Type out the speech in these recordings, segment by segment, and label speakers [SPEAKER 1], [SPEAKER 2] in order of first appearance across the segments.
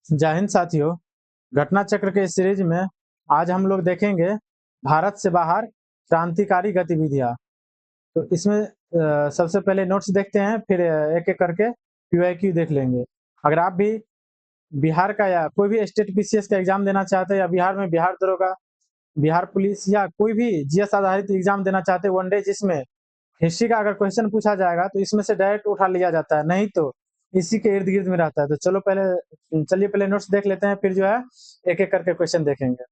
[SPEAKER 1] जय हिंद साथियों। घटना चक्र के इस सीरीज में आज हम लोग देखेंगे भारत से बाहर क्रांतिकारी गतिविधियां। तो इसमें सबसे पहले नोट्स देखते हैं, फिर एक एक करके क्यूआईक्यू देख लेंगे। अगर आप भी बिहार का या कोई भी स्टेट पीसीएस का एग्जाम देना चाहते हैं, या बिहार में बिहार दरोगा, बिहार पुलिस या कोई भी जीएस आधारित एग्जाम देना चाहते हैं वनडे, जिसमें हिस्ट्री का अगर क्वेश्चन पूछा जाएगा तो इसमें से डायरेक्ट उठा लिया जाता है, नहीं तो इसी के इर्द गिर्द में रहता है। तो चलिए पहले नोट्स देख लेते हैं, फिर जो है एक एक करके क्वेश्चन देखेंगे।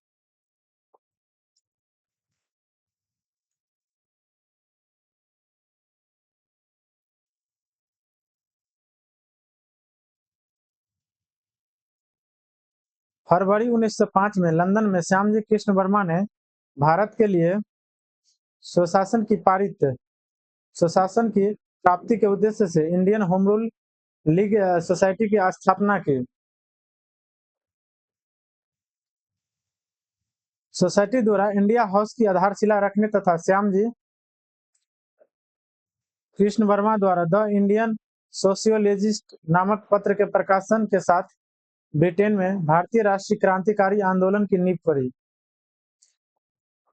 [SPEAKER 1] फरवरी 1905 में लंदन में श्यामजी कृष्ण वर्मा ने भारत के लिए स्वशासन की प्राप्ति के उद्देश्य से Indian home rule league society की स्थापना की। सोसाइटी द्वारा इंडिया हाउस की आधारशिला रखने तथा श्यामजी कृष्ण वर्मा द्वारा द इंडियन सोशियोलॉजिस्ट नामक पत्र के प्रकाशन के साथ ब्रिटेन में भारतीय राष्ट्रीय क्रांतिकारी आंदोलन की नींव पड़ी।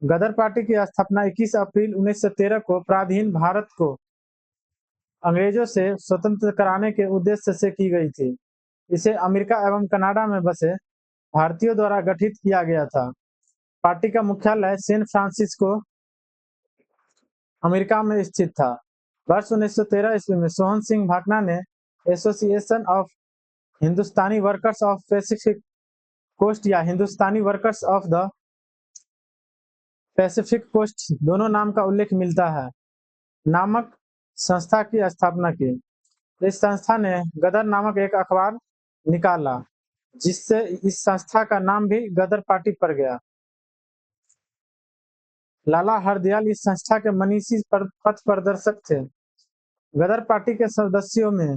[SPEAKER 1] गदर पार्टी की स्थापना 21 अप्रैल 1913 को पराधीन भारत को अंग्रेजों से स्वतंत्र कराने के उद्देश्य से की गई थी। इसे अमेरिका एवं कनाडा में बसे भारतीयों द्वारा गठित किया गया था। पार्टी का मुख्यालय सैन फ्रांसिस्को अमेरिका में स्थित था। वर्ष 1913 ईस्वी में सोहन सिंह भाटना ने association of Hindustani workers of Pacific coast या Hindustani workers of the Pacific coast, दोनों नाम का उल्लेख मिलता है, नामक संस्था की स्थापना की। इस संस्था ने गदर नामक एक अखबार निकाला, जिससे इस संस्था का नाम भी गदर पार्टी पड़ गया। लाला हरदयाल इस संस्था के मनीषी पथ प्रदर्शक थे। गदर पार्टी के सदस्यों में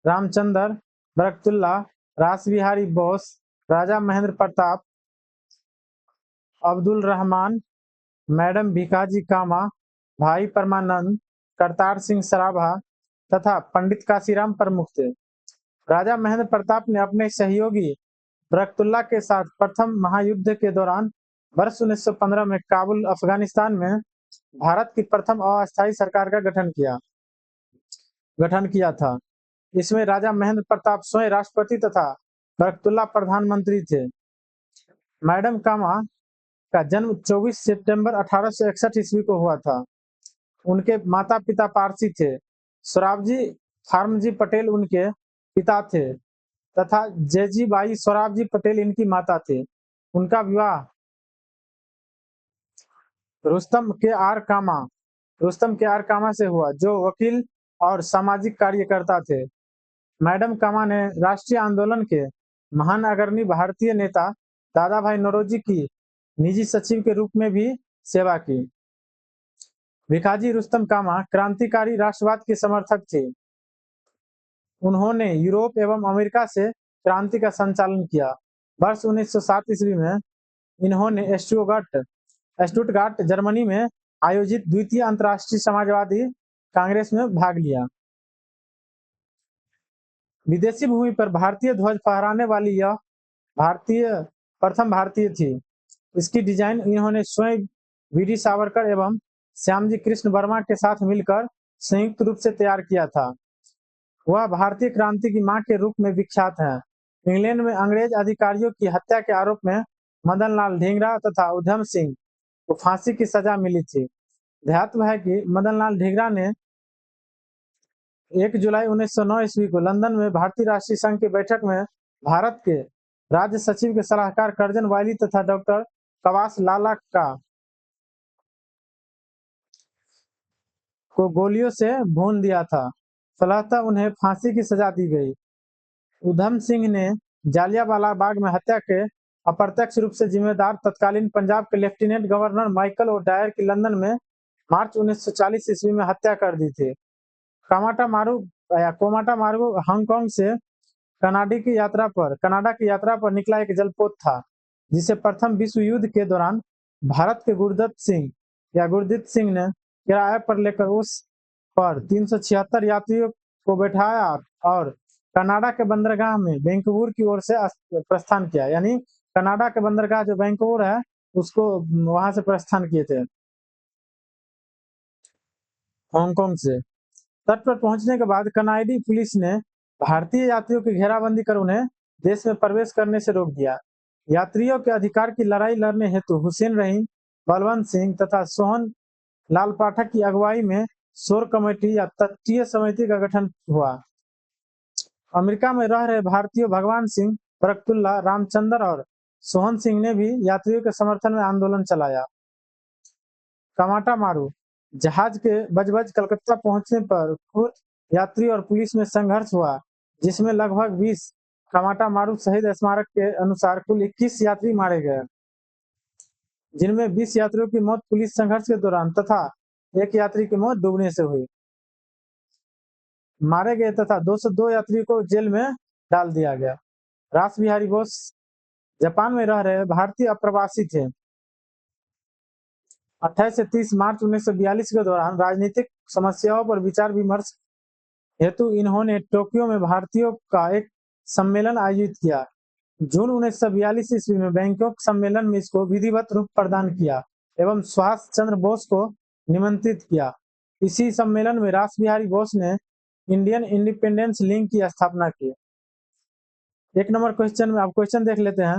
[SPEAKER 1] रामचंद्र, बरकतुल्ला, रासबिहारी बोस, राजा महेंद्र प्रताप, अब्दुल रहमान, मैडम भिकाजी कामा, भाई परमानंद, करतार सिंह सराभा तथा पंडित काशीराम प्रमुख थे। राजा महेंद्र प्रताप ने अपने सहयोगी बरकतुल्ला के साथ प्रथम महायुद्ध के दौरान वर्ष 1915 में काबुल, अफगानिस्तान में भारत की प्रथम अस्थायी सरकार का गठन किया था। इसमें राजा महेंद्र प्रताप स्वयं राष्ट्रपति तथा बरकतुल्ला प्रधानमंत्री थे। मैडम कामा का जन्म 24 सितंबर 1861 ईस्वी को हुआ था। उनके माता पिता पारसी थे। सोराबजी फार्मजी पटेल उनके पिता थे तथा जेजीबाई सोराबजी पटेल इनकी माता थे। उनका विवाह रुस्तम के आर कामा से हुआ, जो वकील और सामाजिक कार्यकर्ता थे। मैडम कामा ने राष्ट्रीय आंदोलन के महान अग्रणी भारतीय नेता दादा भाई नौरोजी की निजी सचिव के रूप में भी सेवा की। भिकाजी रुस्तम कामा क्रांतिकारी राष्ट्रवाद के समर्थक थे। उन्होंने यूरोप एवं अमेरिका से क्रांति का संचालन किया। वर्ष 1907 ईस्वी में इन्होंने स्टुटगार्ट जर्मनी में आयोजित द्वितीय अंतर्राष्ट्रीय समाजवादी कांग्रेस में भाग लिया। विदेशी भूमि पर भारतीय ध्वज फहराने वाली यह प्रथम भारतीय थी। इसकी डिजाइन इन्होंने स्वयं वीडी सावरकर एवं श्यामजी कृष्ण वर्मा के साथ मिलकर संयुक्त रूप से तैयार किया था। वह भारतीय क्रांति की मां के रूप में विख्यात है। इंग्लैंड में अंग्रेज अधिकारियों की हत्या के आरोप में मदन लाल ढींगरा तथा उधम सिंह को फांसी की सजा मिली थी। ध्यातव्य है कि मदन लाल ढींगरा ने 1 जुलाई 1909 ईस्वी को लंदन में भारतीय राष्ट्रीय संघ की बैठक में भारत के राज्य सचिव के सलाहकार कर्जन वायली तथा डॉक्टर कवास लाला को गोलियों से भून दिया था। फलतः उन्हें फांसी की सजा दी गई। उधम सिंह ने जालियांवाला बाग में हत्या के अप्रत्यक्ष रूप से जिम्मेदार तत्कालीन पंजाब के lieutenant governor Michael O Dyer की लंदन में मार्च 1940 ईस्वी में हत्या कर दी थी। कोमाटा मार्गो हांगकांग से कनाडा की यात्रा पर निकला एक जलपोत था, जिसे प्रथम विश्व युद्ध के दौरान भारत के गुरदीप सिंह ने किराए पर लेकर उस पर 376 यात्रियों को बैठाया और कनाडा के बंदरगाह में वैंकूवर की ओर से प्रस्थान किया, यानी कनाडा के बंदरगाह जो वैंकूवर है उसको वहां से प्रस्थान किए थे हांगकांग से। तट पर पहुंचने के बाद कनाडाई पुलिस ने भारतीय यात्रियों की घेराबंदी कर उन्हें देश में प्रवेश करने से रोक दिया। यात्रियों के अधिकार की लड़ाई लड़ने हेतु हुसैन रहीम, बलवंत सिंह तथा सोहन लाल पाठक की अगुवाई में शोर कमेटी या तटीय समिति का गठन हुआ। अमेरिका में रह रहे भारतीयों भगवान सिंह, बरकतुल्ला, रामचंद्र और सोहन सिंह ने भी यात्रियों के समर्थन में आंदोलन चलाया। कमाटा मारू जहाज के बज कलकत्ता पहुंचने पर खुद यात्री और पुलिस में संघर्ष हुआ, जिसमें लगभग 20 कमाटा मारू शहीद स्मारक के अनुसार कुल 21 यात्री मारे गए, जिनमें 20 यात्रियों की मौत पुलिस संघर्ष के दौरान तथा एक यात्री की मौत डूबने से हुई। मारे गए तथा 202 यात्रियों को जेल में डाल दिया गया। रास बिहारी बोस जापान में रह रहे भारतीय अप्रवासी थे। 28 से 30 मार्च 1942 के दौरान राजनीतिक समस्याओं पर विचार विमर्श हेतु इन्होंने टोक्यो में भारतीयों का एक सम्मेलन आयोजित किया। जून 1942 ईस्वी में बैंकॉक सम्मेलन में इसको विधिवत रूप प्रदान किया एवं सुभाष चंद्र बोस को निमंत्रित किया। इसी सम्मेलन में रास बिहारी बोस ने इंडियन इंडिपेंडेंस लीग की स्थापना की। एक नंबर क्वेश्चन में आप क्वेश्चन देख लेते हैं।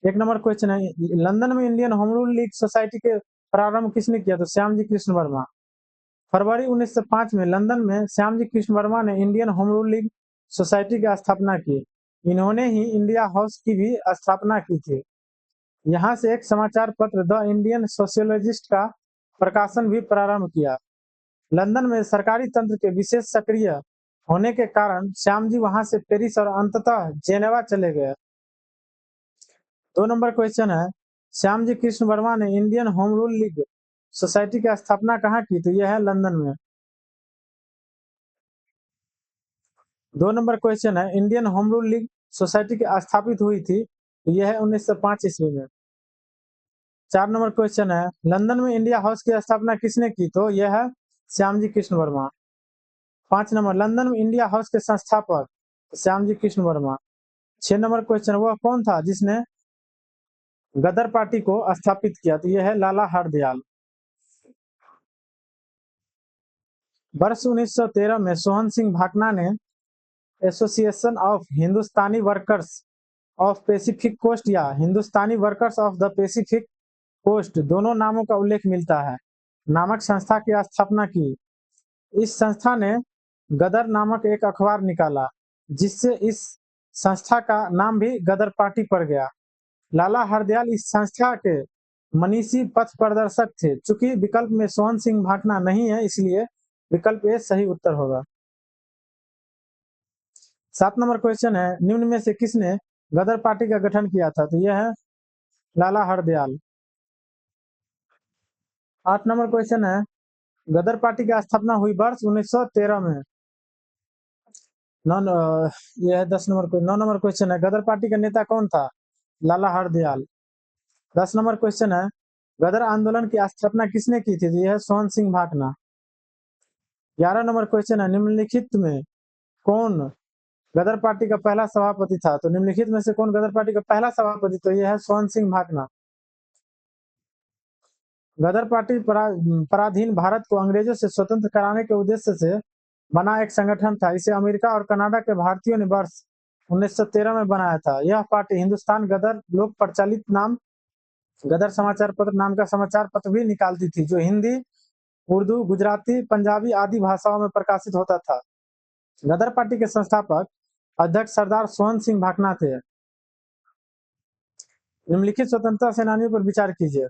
[SPEAKER 1] एक नंबर क्वेश्चन है, लंदन में Indian home rule league society के प्रारंभ किसने किया? तो श्यामजी कृष्ण वर्मा। फरवरी 1905 में लंदन में श्यामजी कृष्ण वर्मा ने Indian home rule league society की स्थापना की। इन्होंने ही इंडिया हाउस की भी स्थापना की थी। यहाँ से एक समाचार पत्र द इंडियन सोशियोलॉजिस्ट का प्रकाशन भी प्रारंभ किया। लंदन में सरकारी तंत्र के विशेष सक्रिय होने के कारण श्यामजी वहां से पेरिस और अंततः जेनेवा चले गए। 2 नंबर क्वेश्चन है, श्यामजी कृष्ण वर्मा ने Indian home rule league society की स्थापना कहाँ की? तो यह है लंदन में। 2 नंबर क्वेश्चन है, Indian home rule league society की स्थापित हुई थी तो यह है 1905 ईस्वी में। 4 नंबर क्वेश्चन है, लंदन में इंडिया हाउस की स्थापना किसने की? तो यह है श्यामजी कृष्ण वर्मा। 5 नंबर, लंदन में इंडिया हाउस के संस्थापक श्यामजी कृष्ण वर्मा। 6 नंबर क्वेश्चन, वह कौन था जिसने गदर पार्टी को स्थापित किया? तो यह है लाला हरदयाल। वर्ष 1913 में सोहन सिंह भाकना ने association of Hindustani workers of Pacific coast या Hindustani workers of the Pacific coast, दोनों नामों का उल्लेख मिलता है, नामक संस्था की स्थापना की। इस संस्था ने गदर नामक एक अखबार निकाला, जिससे इस संस्था का नाम भी गदर पार्टी पड़ गया। लाला हरदयाल इस संस्था के मनीषी पथ प्रदर्शक थे। चूंकि विकल्प में सोहन सिंह भाकना नहीं है, इसलिए विकल्प ए सही उत्तर होगा। 7 नंबर क्वेश्चन है, निम्न में से किसने गदर पार्टी का गठन किया था? तो यह है लाला हरदयाल। 8 नंबर क्वेश्चन है, गदर पार्टी की स्थापना हुई वर्ष 1913 में। यह है 10 नंबर क्वेश्चन। 9 नंबर क्वेश्चन है, गदर पार्टी का नेता कौन था? लाला हरदयाल। 10 नंबर क्वेश्चन है, गदर आंदोलन की स्थापना किसने की थी? तो यह है सोहन सिंह भाकना। 11 नंबर क्वेश्चन है, निम्नलिखित में कौन गदर पार्टी का पहला सभापति था? तो निम्नलिखित में से कौन गदर पार्टी का पहला सभापति? तो यह है सोहन सिंह भाकना। गदर पार्टी पराधीन भारत को अंग्रेजों से स्वतंत्र कराने के उद्देश्य से बना एक संगठन था। इसे अमेरिका और कनाडा के भारतीयों ने वर्ष 1913 में बनाया था। यह पार्टी हिंदुस्तान गदर लोक प्रचलित नाम गदर समाचार पत्र नाम का समाचार पत्र भी निकालती थी, जो हिंदी, उर्दू, गुजराती, पंजाबी आदि भाषाओं में प्रकाशित होता था। गदर पार्टी के संस्थापक अध्यक्ष सरदार सोहन सिंह भाकना थे। निम्नलिखित स्वतंत्रता सेनानियों पर विचार कीजिए।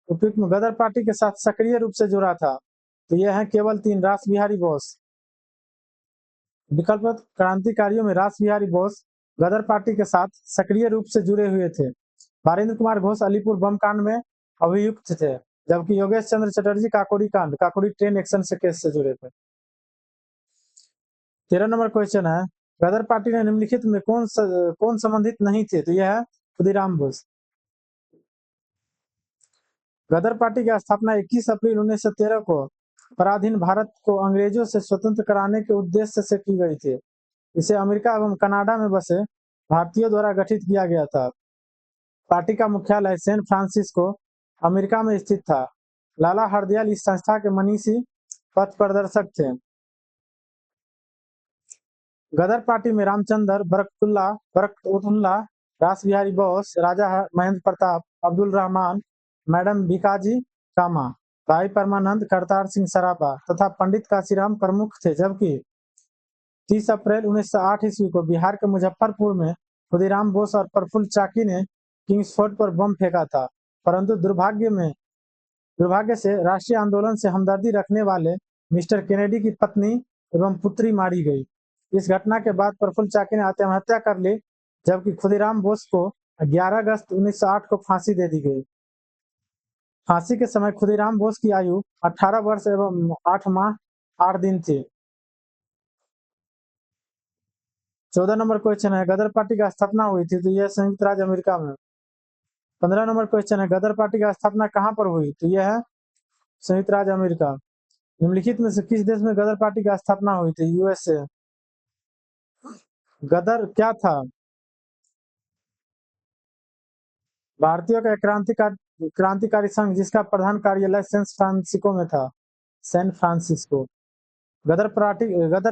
[SPEAKER 1] उपयुक्त में गदर पार्टी के साथ सक्रिय रूप से जुड़ा था तो यह है केवल 3, रास बिहारी बोस। विकल्प क्रांतिकारियों में रास बिहारी बोस गदर पार्टी के साथ सक्रिय रूप से जुड़े हुए थे। बारेंद्र कुमार घोष अलीपुर बम कांड में अभियुक्त थे, जबकि योगेश चंद्र चटर्जी काकोरी कांड, काकोरी ट्रेन एक्शन से केस से जुड़े थे। 13 नंबर क्वेश्चन है, गदर पार्टी ने निम्नलिखित में कौन संबंधित नहीं थे? तो यह है खुदीराम बोस। गदर पार्टी की स्थापना 21 अप्रैल 1913 को पराधीन भारत को अंग्रेजों से स्वतंत्र कराने के उद्देश्य से की गई थी। इसे अमेरिका एवं कनाडा में बसे भारतीयों द्वारा गठित किया गया था। पार्टी का मुख्यालय सैन फ्रांसिस्को, अमेरिका में स्थित था। लाला हरदयाल इस संस्था के मनीषी पथ प्रदर्शक थे। गदर पार्टी में रामचंद्र, बरकतुल्ला, रास बिहारी बोस, राजा महेंद्र प्रताप, अब्दुल रहमान, मैडम भिकाजी कामा, भाई परमानंद, करतार सिंह सराफा तथा पंडित काशीराम प्रमुख थे। जबकि 30 अप्रैल 1908 ईस्वी को बिहार के मुजफ्फरपुर में खुदीराम बोस और प्रफुल्ल चाकी ने किंग्सफोर्ड पर बम फेंका था, परंतु दुर्भाग्य से राष्ट्रीय आंदोलन से हमदर्दी रखने वाले मिस्टर केनेडी की पत्नी एवं पुत्री मारी गई। इस घटना के बाद प्रफुल्ल चाकी ने आत्महत्या कर ली, जबकि खुदीराम बोस को 11 अगस्त 1908 को फांसी दे दी गई। फांसी के समय खुदीराम बोस की आयु 18 वर्ष एवं 8 माह 8 दिन थी। 14 नंबर क्वेश्चन है, गदर पार्टी की स्थापना हुई थी, तो यह संयुक्त राज्य अमेरिका में। 15 नंबर क्वेश्चन है, गदर पार्टी की स्थापना कहाँ पर हुई, तो यह है संयुक्त राज्य अमेरिका। निम्नलिखित में से किस देश में गदर पार्टी की स्थापना हुई थी, यूएसए। गदर क्या था? भारतीयों का क्रांतिकारी संघ जिसका प्रधान कार्यालय सैन फ्रांसिस्को। गदर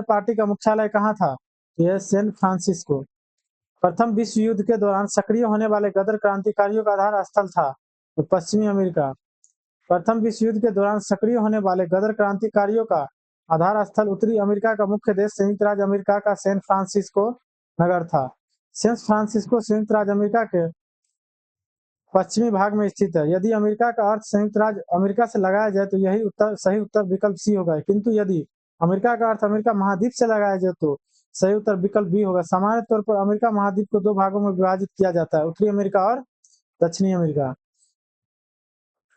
[SPEAKER 1] पार्टी का मुख्यालय कहाँ था, यह सैन फ्रांसिस्को। प्रथम विश्व युद्ध के दौरान सक्रिय होने वाले गदर क्रांतिकारियों का आधार स्थल था तो पश्चिमी अमेरिका। प्रथम विश्व युद्ध के दौरान सक्रिय होने वाले गदर क्रांतिकारियों का आधार स्थल उत्तरी अमेरिका का मुख्य देश संयुक्त राज्य अमेरिका का सैन फ्रांसिस्को नगर था। सैन फ्रांसिस्को संयुक्त राज्य अमेरिका के पश्चिमी भाग में स्थित है। यदि अमेरिका का अर्थ संयुक्त राज्य अमेरिका से लगाया जाए तो यही सही उत्तर विकल्प सी होगा, किंतु यदि अमेरिका का अर्थ अमेरिका महाद्वीप से लगाया जाए तो सही उत्तर विकल्प बी होगा। सामान्य तौर पर अमेरिका महाद्वीप को 2 भागों में विभाजित किया जाता है, उत्तरी अमेरिका और दक्षिणी अमेरिका।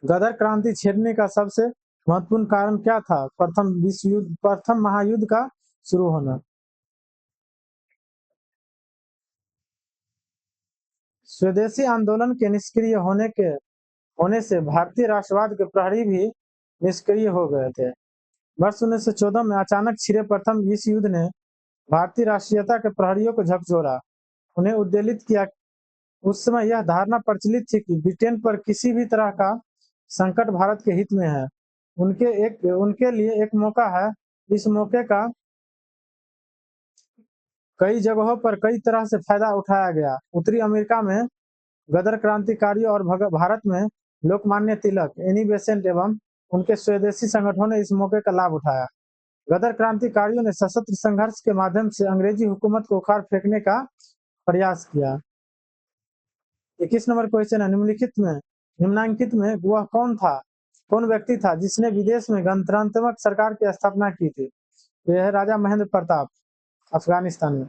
[SPEAKER 1] गदर क्रांति छेड़ने का सबसे महत्वपूर्ण कारण क्या था? प्रथम महायुद्ध का शुरू होना। स्वदेशी आंदोलन के निष्क्रिय होने से भारतीय राष्ट्रवाद के प्रहरी भी निष्क्रिय हो गए थे। वर्ष 1914 में अचानक छिड़े प्रथम विश्व युद्ध ने भारतीय राष्ट्रीयता के प्रहरियों को झकझोरा, उन्हें उद्वेलित किया। उस समय यह धारणा प्रचलित थी कि ब्रिटेन पर किसी भी तरह का संकट भारत के हित में है। उनके लिए एक मौका है। इस मौके का कई जगहों पर कई तरह से फायदा उठाया गया। उत्तरी अमेरिका में गदर क्रांतिकारियों और भारत में लोकमान्य तिलक, एनी बेसेंट एवं उनके स्वदेशी संगठनों ने इस मौके का लाभ उठाया। गदर क्रांतिकारियों ने सशस्त्र संघर्ष के माध्यम से अंग्रेजी हुकूमत को उखाड़ फेंकने का प्रयास किया। 21 नंबर क्वेश्चन है, निम्नांकित में वह कौन व्यक्ति था जिसने विदेश में गणतंत्रात्मक सरकार की स्थापना की थी? यह है राजा महेंद्र प्रताप, अफगानिस्तान में।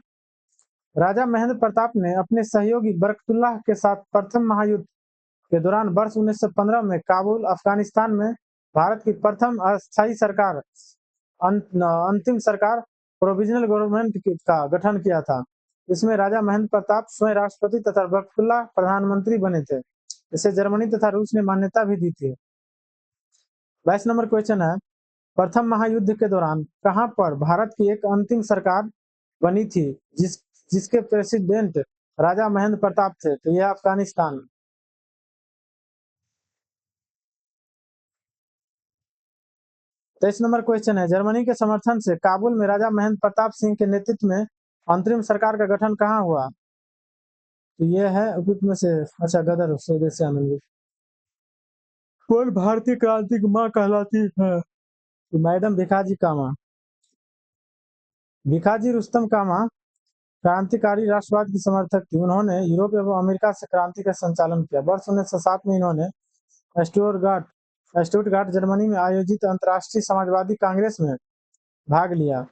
[SPEAKER 1] राजा महेंद्र प्रताप ने अपने सहयोगी बरकतुल्लाह के साथ प्रथम महायुद्ध के दौरान वर्ष 1915 में काबुल, अफगानिस्तान में भारत की प्रथम अस्थायी सरकार, अंतिम सरकार प्रोविजनल गवर्नमेंट का गठन किया था। इसमें राजा महेंद्र प्रताप स्वयं राष्ट्रपति तथा बरकतुल्लाह प्रधानमंत्री बने थे। इसे जर्मनी तथा रूस ने मान्यता भी दी थी। 22 नंबर क्वेश्चन है, प्रथम महायुद्ध के दौरान कहां पर भारत की एक अंतिम सरकार बनी थी जिसके प्रेसिडेंट राजा महेंद्र प्रताप थे? तो यह अफगानिस्तान। 23 नंबर क्वेश्चन है, जर्मनी के समर्थन से काबुल में राजा महेंद्र प्रताप सिंह के नेतृत्व में अंतरिम सरकार का गठन कहाँ हुआ? तो यह है उपयुक्त में से अच्छा गदर स्वदेशी आंदोलन। कौन भारतीय क्रांति की मां कहलाती है? तो मैडम भिकाजी कामा। भिकाजी रुस्तम कामा क्रांतिकारी राष्ट्रवाद की समर्थक थी। उन्होंने यूरोप एवं अमेरिका से क्रांति का संचालन किया। वर्ष 1907 में इन्होंने स्टुटगार्ट जर्मनी में आयोजित अंतर्राष्ट्रीय समाजवादी कांग्रेस में भाग लिया।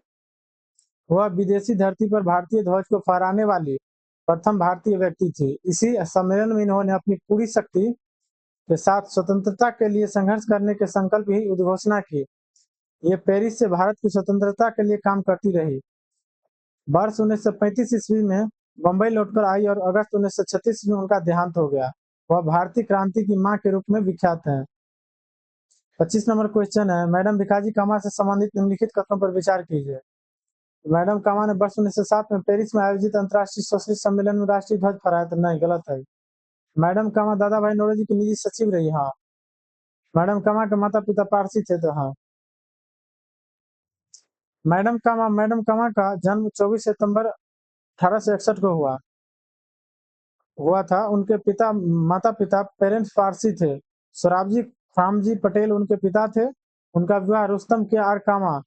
[SPEAKER 1] वह विदेशी धरती पर भारतीय ध्वज को फहराने वाली प्रथम भारतीय व्यक्ति थी। इसी सम्मेलन में इन्होंने अपनी पूरी शक्ति के साथ स्वतंत्रता के लिए संघर्ष करने के संकल्प की उद्घोषणा की। ये पेरिस से भारत की स्वतंत्रता के लिए काम करती रही। वर्ष 1935 ईस्वी में बंबई लौटकर आई और अगस्त 1936 में उनका देहांत हो गया। वह भारतीय क्रांति की मां के रूप में विख्यात है। 25 नंबर क्वेश्चन है, मैडम भिकाजी कामा से संबंधित निम्नलिखित कथनों पर विचार कीजिए। मैडम कामा ने वर्ष 1907 में पेरिस में आयोजित अंतर्राष्ट्रीय सोशलिस्ट सम्मेलन में राष्ट्रीय ध्वज फहराया था। नहीं, गलत है। मैडम कामा दादा भाई नौरोजी की निजी सचिव रही। हाँ। मैडम कामा के माता पिता पारसी थे, तो हाँ। मैडम कामा का जन्म 24 सितंबर 1861 को हुआ था। उनके माता पिता पेरेंट्स पारसी थे। सोराबजी खामजी पटेल उनके पिता थे। उनका विवाह रुस्तम के आर कामा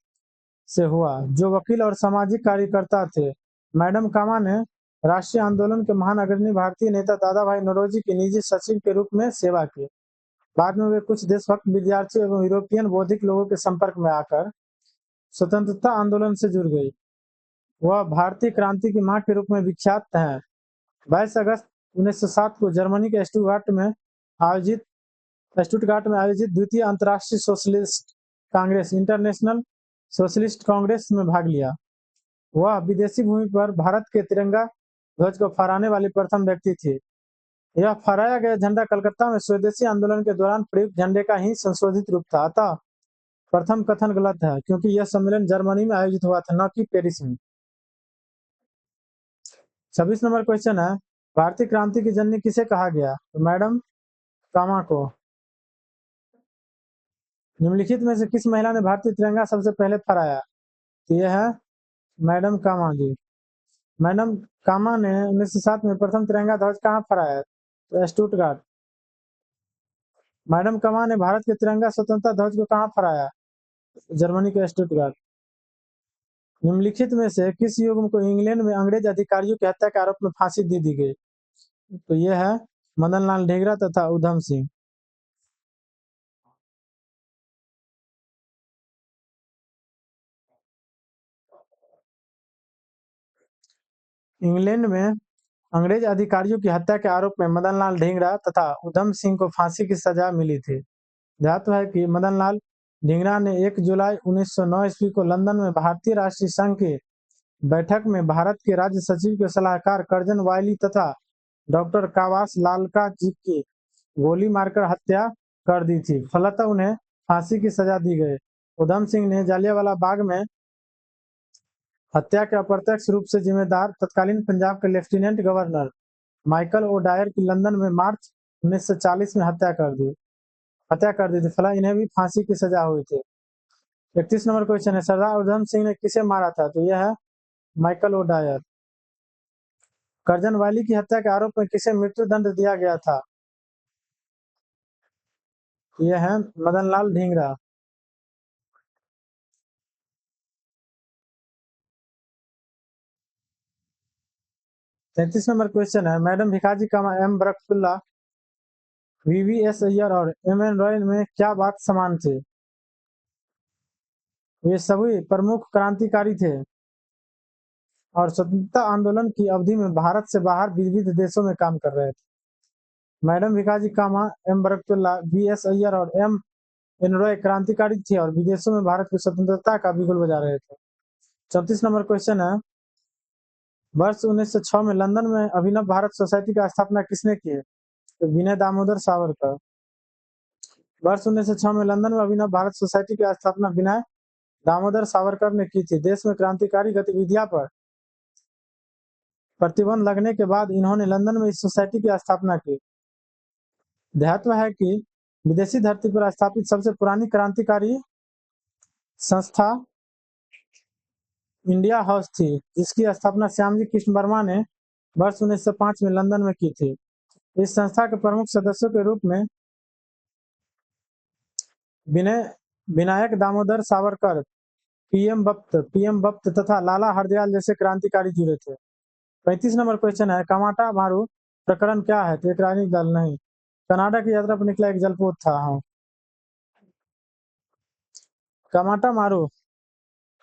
[SPEAKER 1] से हुआ, जो वकील और सामाजिक कार्यकर्ता थे। मैडम कामा ने राष्ट्रीय आंदोलन के महान अग्रणी भारतीय नेता दादा भाई नौरोजी के निजी सचिव के रूप में सेवा की। बाद में वे कुछ देशभक्त विद्यार्थियों एवं यूरोपियन बौद्धिक लोगों के संपर्क में आकर स्वतंत्रता आंदोलन से जुड़ गई। वह भारतीय क्रांति की मां के रूप में विख्यात हैं। 22 अगस्त 1907 को जर्मनी के स्टुटगार्ट में आयोजित द्वितीय अंतर्राष्ट्रीय socialist Congress international socialist Congress में भाग लिया। वह विदेशी भूमि पर भारत के तिरंगा ध्वज को फहराने वाली प्रथम व्यक्ति थी। यह फहराया गया झंडा कलकत्ता में स्वदेशी आंदोलन के दौरान प्रयुक्त झंडे का ही संशोधित रूप था। अतः प्रथम कथन गलत है, क्योंकि यह सम्मेलन जर्मनी में आयोजित हुआ था, न कि पेरिस में। 26 नंबर क्वेश्चन है, भारतीय क्रांति की जननी किसे कहा गया? तो मैडम कामा को। निम्नलिखित में से किस महिला ने भारतीय तिरंगा सबसे पहले फहराया? तो यह है मैडम कामा जी। मैडम कामा ने 1907 में प्रथम तिरंगा ध्वज कहाँ फहराया? तो स्टुटगार्ट। मैडम कामा ने भारत के तिरंगा स्वतंत्रता ध्वज को कहाँ फहराया? जर्मनी के स्टुटगार्ट। निम्नलिखित में से किस युग्म को इंग्लैंड में अंग्रेज अधिकारियों की हत्या के आरोप में फांसी दे दी गई? तो यह है मदन लाल ढींगरा तथा उधम सिंह। इंग्लैंड में अंग्रेज अधिकारियों की हत्या के आरोप में मदन लाल ढींगरा तथा उधम सिंह को फांसी की सजा मिली थी। ध्यात है कि मदन लाल ढींगरा ने 1 जुलाई 1909 ईस्वी को लंदन में भारतीय राष्ट्रीय संघ की बैठक में भारत के राज्य सचिव के सलाहकार कर्जन वायली तथा डॉक्टर कावास लालका जी की गोली मारकर हत्या कर दी थी। फलतः उन्हें फांसी की सजा दी गई। उधम सिंह ने जालियांवाला बाग में हत्या के अप्रत्यक्ष रूप से जिम्मेदार तत्कालीन पंजाब के lieutenant governor Michael O Dyer की लंदन में मार्च 1940 में हत्या कर दी थी। फलतः इन्हें भी फांसी की सजा हुई थी। 31 नंबर क्वेश्चन है, सरदार उधम सिंह ने किसे मारा था? तो यह है माइकल ओ डायर। कर्जन वाली की हत्या के आरोप में किसे मृत्यु दंड दिया गया था? यह है मदन लाल ढींगरा। 33 नंबर क्वेश्चन है, madam Bhikaji Cama M Barkatullah VVS Iyer और एम एन रॉय में क्या बात समान थे? वे सभी प्रमुख क्रांतिकारी थे और स्वतंत्रता आंदोलन की अवधि में भारत से बाहर विविध देशों में काम कर रहे थे। Madam Bhikaji Cama M Barkatullah B S Iyer और एम एन रॉय क्रांतिकारी थे और विदेशों में भारत की स्वतंत्रता का बिगुल बजा रहे थे। 34 नंबर क्वेश्चन है, वर्ष 1906 में लंदन में अभिनव भारत सोसाइटी की स्थापना किसने की है? तो विनय दामोदर सावरकर। वर्ष 1906 में लंदन में अभिनव भारत सोसाइटी की स्थापना विनय दामोदर सावरकर ने की थी। देश में क्रांतिकारी गतिविधियां पर प्रतिबंध लगने के बाद इन्होंने लंदन में इस सोसाइटी की स्थापना की। ध्यात्व है कि विदेशी धरती पर स्थापित सबसे पुरानी क्रांतिकारी संस्था इंडिया हाउस थी, जिसकी स्थापना श्यामजी कृष्ण वर्मा ने वर्ष 1905 में लंदन में की थी। इस संस्था के प्रमुख सदस्यों के रूप में विनायक दामोदर सावरकर, पीएम बप्त तथा लाला हरदयाल जैसे क्रांतिकारी जुड़े थे। 35 नंबर क्वेश्चन है, कामाटा मारू प्रकरण क्या है? तो एक राजनीतिक दल नहीं, कनाडा की यात्रा पर निकला एक जलपोत था। हाँ, कामाटा मारू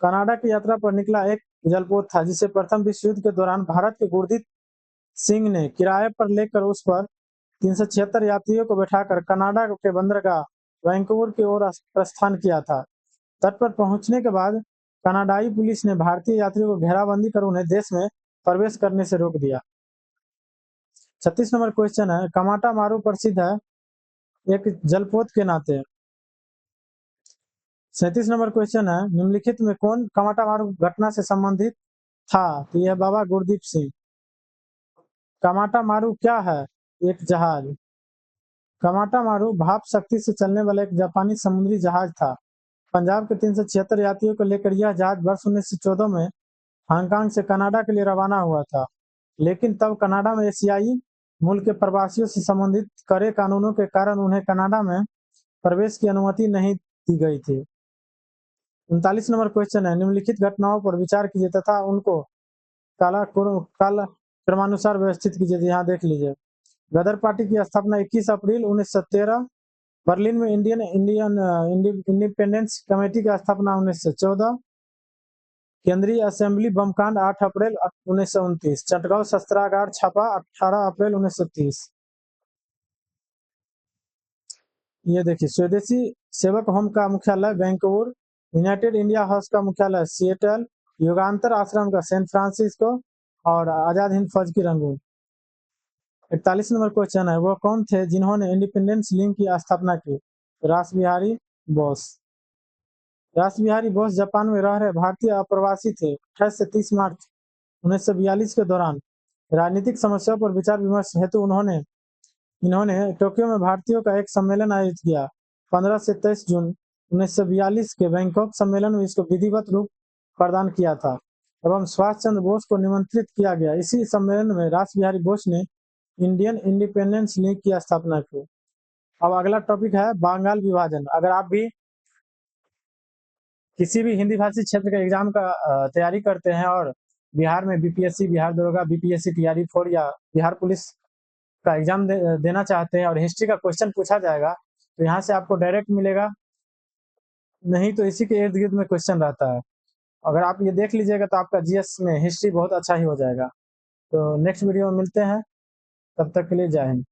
[SPEAKER 1] कनाडा की यात्रा पर निकला एक जलपोत था, जिसे प्रथम विश्व युद्ध के दौरान भारत के गुरदीप सिंह ने किराए पर लेकर उस पर 376 यात्रियों को बैठाकर कनाडा के बंदरगाह वैंकूवर की ओर प्रस्थान किया था। तट पर पहुंचने के बाद कनाडाई पुलिस ने भारतीय यात्रियों को घेराबंदी कर उन्हें देश में प्रवेश करने से रोक दिया। 36 नंबर क्वेश्चन है, कमाटा मारू प्रसिद्ध है एक जलपोत के नाते। 37 नंबर क्वेश्चन है, निम्नलिखित में कौन कमाटा मारू घटना से संबंधित था? तो यह बाबा गुरदीप सिंह। कमाटा मारू क्या है? एक जहाज। कमाटा मारू भाप शक्ति से चलने वाला एक जापानी समुद्री जहाज था। पंजाब के 376 यात्रियों को लेकर यह जहाज वर्ष 1914 में हांगकांग से कनाडा के लिए रवाना हुआ था, लेकिन तब कनाडा में एशियाई मूल के प्रवासियों से संबंधित कड़े कानूनों के कारण उन्हें कनाडा में प्रवेश की अनुमति नहीं दी गई थी। 39 नंबर क्वेश्चन है, निम्नलिखित घटनाओं पर विचार कीजिए तथा उनको काल क्रमानुसार व्यवस्थित कीजिए। यहाँ देख लीजिए, गदर पार्टी की स्थापना 21 अप्रैल 1913, बर्लिन में इंडियन इंडिपेंडेंस कमेटी की स्थापना 1914, केंद्रीय असेंबली बमकांड 8 अप्रैल 1929, चटगांव शस्त्रागार छापा 18 अप्रैल 1930। ये देखिए, स्वदेशी सेवक होम का मुख्यालय वैंकूवर, यूनाइटेड इंडिया हाउस का मुख्यालय सिएटल, युगांतर आश्रम का सैन फ्रांसिस्को और आजाद हिंद फौज की रंगून। 41 नंबर क्वेश्चन है, वो कौन थे जिन्होंने इंडिपेंडेंस लीग की स्थापना की? रास बिहारी बोस। रास बिहारी बोस जापान में रह रहे भारतीय अप्रवासी थे। 28 से 30 मार्च 1942 के दौरान राजनीतिक समस्याओं पर विचार विमर्श हेतु इन्होंने टोक्यो में भारतीयों का एक सम्मेलन आयोजित किया। 15 से 23 जून 1942 के बैंकॉक सम्मेलन में इसको विधिवत रूप प्रदान किया था एवं सुभाष चंद्र बोस को निमंत्रित किया गया। इसी सम्मेलन में रास बिहारी बोस ने इंडियन इंडिपेंडेंस लीग की स्थापना की। अब अगला टॉपिक है बंगाल विभाजन। अगर आप भी किसी भी हिंदी भाषी क्षेत्र के एग्जाम का तैयारी करते हैं और बिहार में बीपीएससी, बिहार दरोगा, बीपीएससी तैयारी 4 या बिहार पुलिस का एग्जाम देना चाहते हैं और हिस्ट्री का क्वेश्चन पूछा जाएगा, तो यहाँ से आपको डायरेक्ट मिलेगा, नहीं तो इसी के इर्द गिर्द में क्वेश्चन रहता है। अगर आप ये देख लीजिएगा तो आपका जीएस में हिस्ट्री बहुत अच्छा ही हो जाएगा। तो नेक्स्ट वीडियो में मिलते हैं, तब तक के लिए जय हिंद।